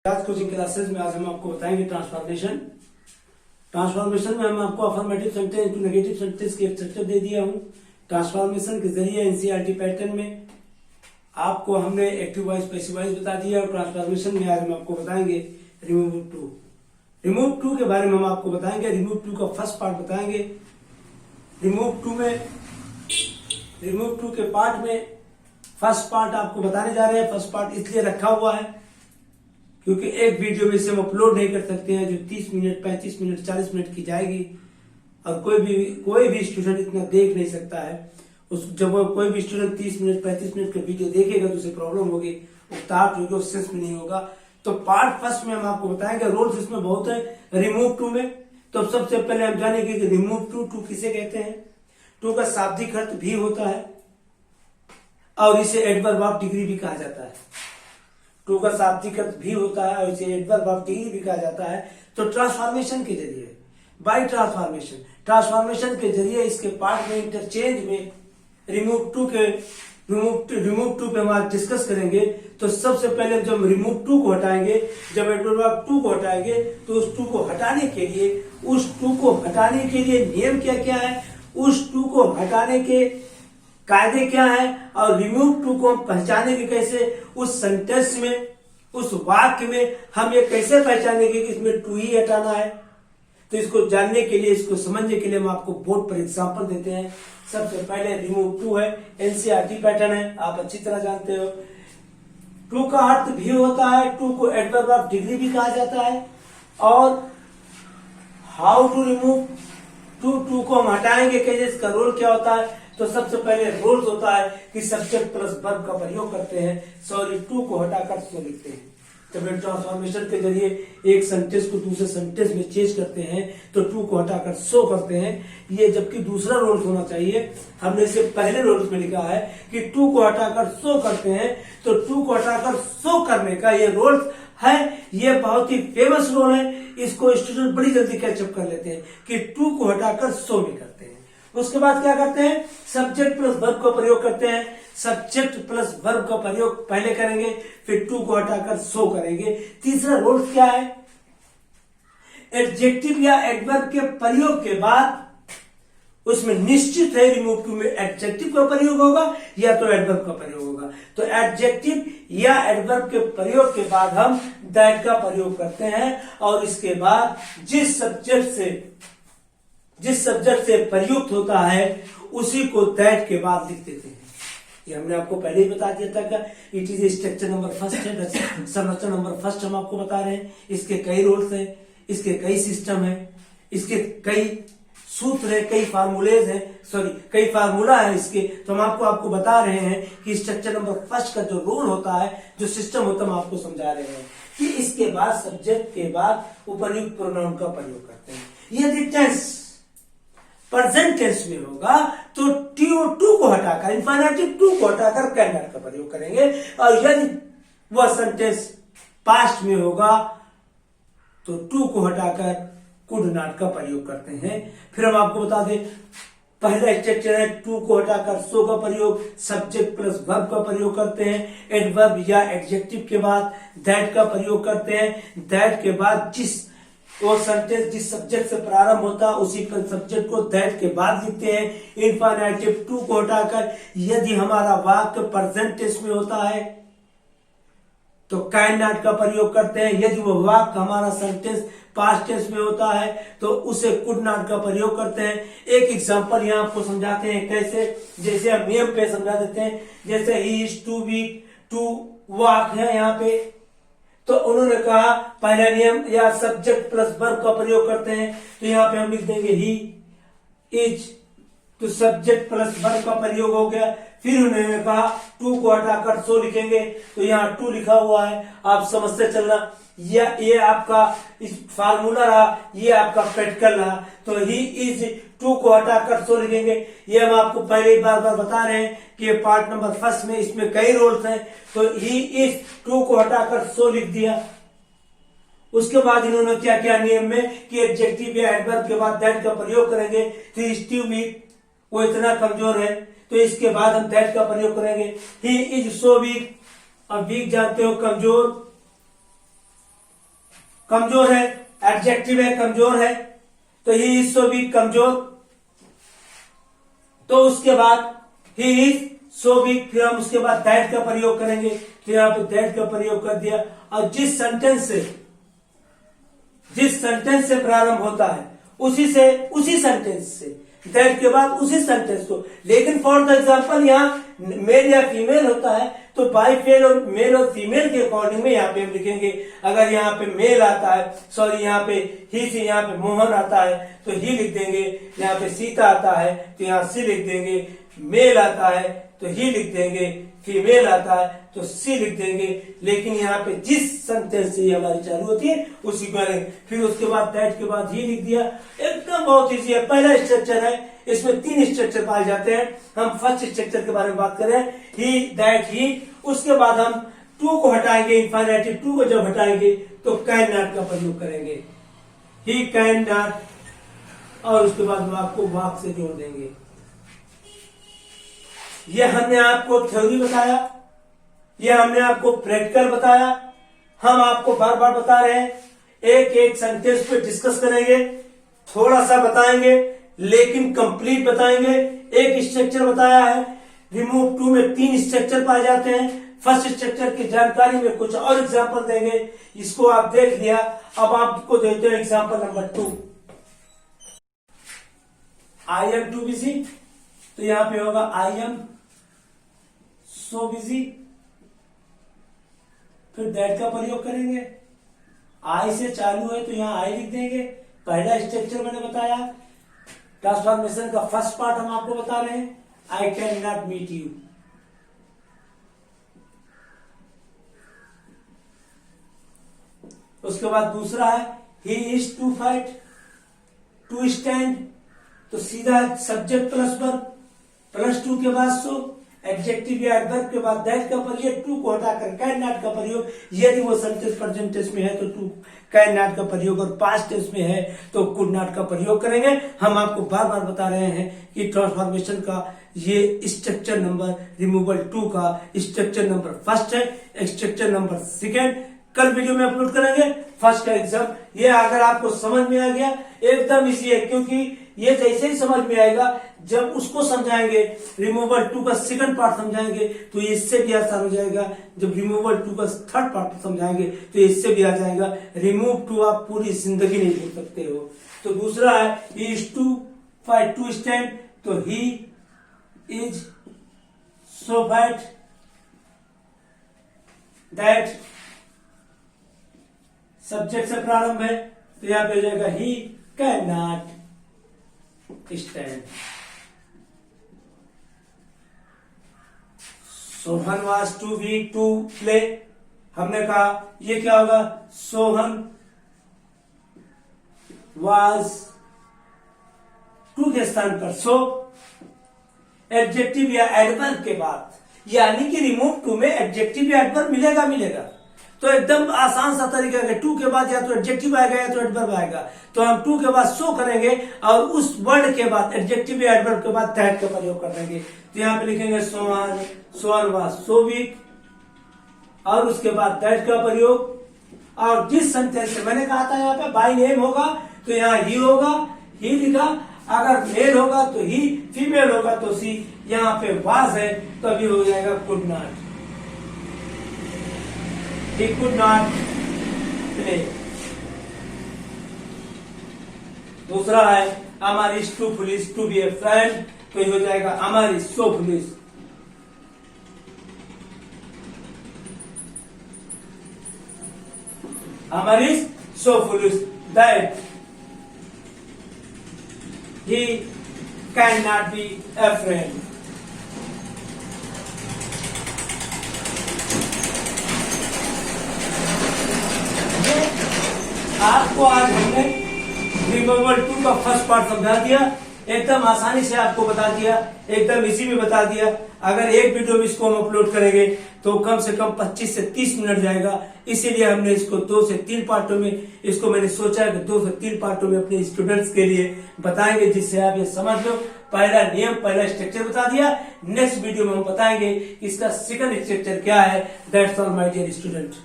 आज coaching classes में आज हम आपको बताएंगे ट्रांसफॉर्मेशन। ट्रांसफॉर्मेशन में हम आपको affirmative sentence to negative sentence की एक स्ट्रक्चर दे दिया हूं। ट्रांसफॉर्मेशन के जरिए एनसीईआरटी पैटर्न में आपको हमने एक्टिव वॉइस पैसिव वॉइस बता दिया और ट्रांसफॉर्मेशन में आज हम आपको बताएंगे रिमूव टू। रिमूव टू के बारे में हम आपको बताएंगे। रिमूव टू का फर्स्ट पार्ट बताएंगे। रिमूव टू के पार्ट में फर्स्ट पार्ट आपको बताने जा रहे हैं। फर्स्ट पार्ट इसलिए रखा हुआ है क्योंकि एक वीडियो में इसे हम अपलोड नहीं कर सकते हैं जो 30 मिनट 35 मिनट 40 मिनट की जाएगी और कोई भी स्टूडेंट इतना देख नहीं सकता है। जब कोई भी स्टूडेंट 30 मिनट 35 मिनट का वीडियो देखेगा तो उसे प्रॉब्लम होगी, उकताहट होगी, सेंस में नहीं होगा। तो पार्ट फर्स्ट में हम आपको बताएंगे। रोल्स इसमें बहुत है रिमूव टू में। तो सबसे पहले हम जानेंगे कि रिमूव टू किसे कहते हैं। टू का शाब्दिक अर्थ भी होता है और इसे एडवर्ब ऑफ डिग्री भी कहा जाता है। टू का शाब्दिक अर्थ भी होता है और इसे एडवर्ब ऑफ डिग्री भी कहा जाता है। तो ट्रांसफॉर्मेशन के जरिए बाय ट्रांसफॉर्मेशन के जरिए इसके पार्ट में इंटरचेंज में रिमूव टू पे हम आज डिस्कस करेंगे। तो सबसे पहले जब रिमूव टू को हटाएंगे, जब एडवर्ब ऑफ टू को हटाएंगे तो उस टू को हटाने के लिए नियम क्या क्या है, उस टू को हटाने के कायदे क्या है और रिमूव टू को हम पहचानेंगे कैसे। उस सेंटेंस में, उस वाक्य में हम ये कैसे पहचानेंगे कि इसमें टू ही हटाना है। तो इसको जानने के लिए, इसको समझने के लिए हम आपको बोर्ड पर एग्जांपल देते हैं। सबसे पहले रिमूव टू है, एनसीईआरटी पैटर्न है, आप अच्छी तरह जानते हो। टू का अर्थ भी होता है, टू को एडवर्ब ऑफ डिग्री भी कहा जाता है। और हाउ टू रिमूव टू को हम हटाएंगे कैसे, इसका रोल क्या होता है। तो सबसे पहले रोल होता है कि सब्जेक्ट प्लस वर्ब का प्रयोग करते हैं। टू को हटाकर सो लिखते हैं। जब ट्रांसफॉर्मेशन के जरिए एक सेंटेंस को दूसरे सेंटेंस में चेंज करते हैं तो टू को हटाकर सो करते हैं। ये जबकि दूसरा रोल होना चाहिए, हमने इसे पहले रोल में लिखा है कि टू को हटाकर सो करते हैं। तो टू को हटाकर सो करने का ये रोल है, ये बहुत ही फेमस रोल है। इसको स्टूडेंट बड़ी जल्दी कैचअप कर लेते हैं कि टू को हटाकर सो में करते हैं। उसके बाद क्या करते हैं, सब्जेक्ट प्लस वर्ब का प्रयोग करते हैं। सब्जेक्ट प्लस वर्ब का प्रयोग पहले करेंगे, फिर टू को हटाकर सो करेंगे। तीसरा रोल क्या है, एडजेक्टिव या एडवर्ब के प्रयोग के बाद उसमें निश्चित है रिमूव टू में एडजेक्टिव का प्रयोग होगा या तो एडवर्ब का प्रयोग होगा। तो एडजेक्टिव या एडवर्ब के प्रयोग के बाद हम दैट का प्रयोग करते हैं और इसके बाद जिस सब्जेक्ट से प्रयुक्त होता है उसी को दैट के बाद लिख देते हैं। ये हमने आपको पहले ही बता दिया था कि it is structure number first है, संरचना नंबर फर्स्ट हम आपको बता रहे हैं। इसके कई रोल्स हैं, इसके कई सिस्टम है, इसके कई सूत्र है, कई फार्मूला है इसके। तो हम आपको बता रहे हैं कि स्ट्रक्चर नंबर फर्स्ट का जो रोल होता है, जो सिस्टम होता है, हम आपको समझा रहे हैं कि इसके बाद सब्जेक्ट के बाद उपर्युक्त प्रोनाउन का प्रयोग करते हैं। यदि टेंस प्रेजेंट टेंस में होगा तो टू को हटाकर इंफिनिटिव टू को हटाकर कैन नॉट का प्रयोग करेंगे। और यदि वह सेंटेंस पास्ट में होगा तो टू को हटाकर कुड नॉट का प्रयोग करते हैं। फिर हम आपको बता दें, पहला स्ट्रक्चर है टू को हटाकर सो का प्रयोग, सब्जेक्ट प्लस वर्ब का प्रयोग करते हैं। एडवर्ब या एडजेक्टिव के बाद दैट का प्रयोग करते हैं। दैट के बाद वो सेंटेंस जिस सब्जेक्ट से प्रारंभ होता है उसी पर सब्जेक्ट को दैट के बाद लिखते हैं। इंफिनिटिव टू को हटाकर यदि हमारा वाक्य प्रेजेंट टेंस में होता है तो कैन नॉट का प्रयोग करते हैं। यदि वो वाक्य हमारा सेंटेंस पास्ट टेंस में होता है तो उसे कुड नॉट का प्रयोग करते हैं। एक एग्जांपल यहाँ आपको समझाते हैं कैसे, जैसे हम नियम पे समझा देते हैं। जैसे he is to weak, to वाक्य है यहाँ पे, तो उन्होंने कहा पहला नियम या सब्जेक्ट प्लस वर्ब का प्रयोग करते हैं। तो यहाँ पे हम लिख देंगे ही इज, तो सब्जेक्ट प्लस वर्ब का प्रयोग हो गया। फिर उन्होंने कहा टू को हटाकर सो लिखेंगे, तो यहाँ टू लिखा हुआ है, आप समझते चलना। ये आपका इस फार्मूला रहा, ये आपका प्रैक्टिकल रहा। तो ही इज टू को हटाकर सो लिखेंगे। ये हम आपको पहले ही बार बता रहे हैं कि पार्ट नंबर फर्स्ट में इसमें कई रोल्स हैं। तो ही इज टू को हटाकर सो लिख दिया। उसके बाद इन्होंने क्या किया नियम में कि एडजेक्टिव या एडवर्ब के बाद दैट का प्रयोग करेंगे। तो स्टीव वीक, वो इतना कमजोर है, तो इसके बाद हम दैट का प्रयोग करेंगे। ही इज सो वीक, अब वीक जानते हो कमजोर, कमजोर है, एडजेक्टिव है कमजोर है, तो ही इज सो वीक कमजोर। तो उसके बाद ही इज सो वीक, फिर हम उसके बाद दैट का प्रयोग करेंगे, तो यहां पे दैट का प्रयोग कर दिया। और जिस सेंटेंस से प्रारंभ होता है उसी सेंटेंस से दैट के बाद उसी सेंटेंस को, लेकिन फॉर द एग्जाम्पल यहाँ मेल या फीमेल होता है तो बाई फेल और मेल और फीमेल के अकॉर्डिंग में यहाँ पे हम लिखेंगे। अगर यहाँ पे मेल आता है, सॉरी यहाँ पे ही से यहाँ पे मोहन आता है तो ही लिख देंगे, यहाँ पे सीता आता है तो यहाँ सी लिख देंगे, मेल आता है तो ही लिख देंगे, फीमेल आता है तो सी लिख देंगे। लेकिन यहाँ पे जिस सेंटेंस से हमारी चालू होती है उसी को करेंगे। फिर उसके बाद दैट के बाद ही लिख दिया, एकदम बहुत इजी है। पहला स्ट्रक्चर है, इसमें 3 स्ट्रक्चर पाए जाते हैं। हम फर्स्ट स्ट्रक्चर के बारे में बात करें, ही दैट ही। उसके बाद हम टू को हटाएंगे, इन्फिनेटिव टू को जब हटाएंगे तो कैन नॉट का प्रयोग करेंगे, ही कैन नॉट, और उसके बाद वाक को वाक से जोड़ देंगे। ये हमने आपको थ्योरी बताया, ये हमने आपको प्रैक्टिकल बताया। हम आपको बार बार बता रहे हैं, एक एक सेंटेंस पे डिस्कस करेंगे, थोड़ा सा बताएंगे लेकिन कंप्लीट बताएंगे। एक स्ट्रक्चर बताया है, रिमूव टू में 3 स्ट्रक्चर पाए जाते हैं। फर्स्ट स्ट्रक्चर की जानकारी में कुछ और एग्जाम्पल देंगे, इसको आप देख लिया। अब आपको देते हैं example number 2। I am too busy, तो यहां पे होगा आई एम सो बिजी, फिर दैट का प्रयोग करेंगे। आई से चालू है तो यहां आई लिख देंगे। पहला स्ट्रक्चर मैंने बताया, ट्रांसफॉर्मेशन का फर्स्ट पार्ट हम आपको बता रहे हैं, I can not meet you. उसके बाद दूसरा है, he is to fight, to stand, तो सीधा subject plus verb, plus to के बाद सो, एडजेक्टिव या एडवर्ब के बाद दैट का प्रयोग, टू को हटाकर कैन नॉट का प्रयोग। यदि वो सेंटेंस प्रेजेंट टेंस में है तो टू कैन नॉट का प्रयोग, और पास्ट टेंस में है तो कुड नॉट का प्रयोग करेंगे। हम आपको बार बार बता रहे हैं कि ट्रांसफॉर्मेशन का ये स्ट्रक्चर नंबर रिमूवल 2 का स्ट्रक्चर नंबर फर्स्ट है, स्ट्रक्चर नंबर सेकेंड कल वीडियो में अपलोड करेंगे। फर्स्ट का एग्जाम ये अगर आपको समझ में आ गया एकदम इजी है, क्योंकि ये जैसे ही समझ में आएगा जब उसको समझाएंगे, रिमूवल 2 का सेकंड पार्ट समझाएंगे तो ये इससे भी आसान हो जाएगा। जब रिमूवल 2 का थर्ड पार्ट समझाएंगे तो इससे भी आ जाएगा। रिमूव 2 आप पूरी जिंदगी नहीं भूल सकते हो। तो दूसरा है, he is to fight, to stand, तो he is so fight that, subject से प्रारंभ है तो यहां पे हो जाएगा he can not stand. Sohan was too weak to play, हमने कहा ये क्या होगा, सोहन वाज टू के स्थान पर सो, एडजेक्टिव या एडवर्ब के बाद, यानी कि रिमूव 2 में एडजेक्टिव या एडवर्ब मिलेगा। तो एकदम आसान सा तरीका है, 2 के बाद या तो एडजेक्टिव आएगा या तो एडवर्ब आएगा। तो हम 2 के बाद सो करेंगे और उस वर्ड के बाद एडजेक्टिव या एडवर्ब के बाद दैट का प्रयोग कर देंगे। तो यहाँ पे लिखेंगे सोहन वाज सो वीक, और उसके बाद दैट का प्रयोग। और जिस सेंटेंस से मैंने कहा था यहाँ पे बाय नेम होगा तो यहाँ ही होगा, ही लिखा। अगर मेल होगा तो ही, फीमेल होगा तो सी। यहाँ पे वाज है तो अभी हो जाएगा could not, he could not play। दूसरा है, Amar is too foolish to be a friend, तो ये हो जाएगा Amar is so foolish। Amar is so foolish that he cannot be a friend। आपको आज हमने रिमूवल 2 का फर्स्ट पार्ट समझा दिया, एकदम आसानी से आपको बता दिया, एकदम इसी में बता दिया। अगर एक वीडियो में इसको हम अपलोड करेंगे तो कम से कम 25 से 30 मिनट जाएगा। इसीलिए हमने इसको 2 से 3 पार्टों में, इसको मैंने सोचा है कि 2 से 3 पार्टों में अपने स्टूडेंट्स के लिए बताएंगे, जिससे आप ये समझ लो। पहला नियम, पहला स्ट्रक्चर बता दिया। नेक्स्ट वीडियो में हम बताएंगे इसका सेकंड स्ट्रक्चर क्या है। That's all my dear student.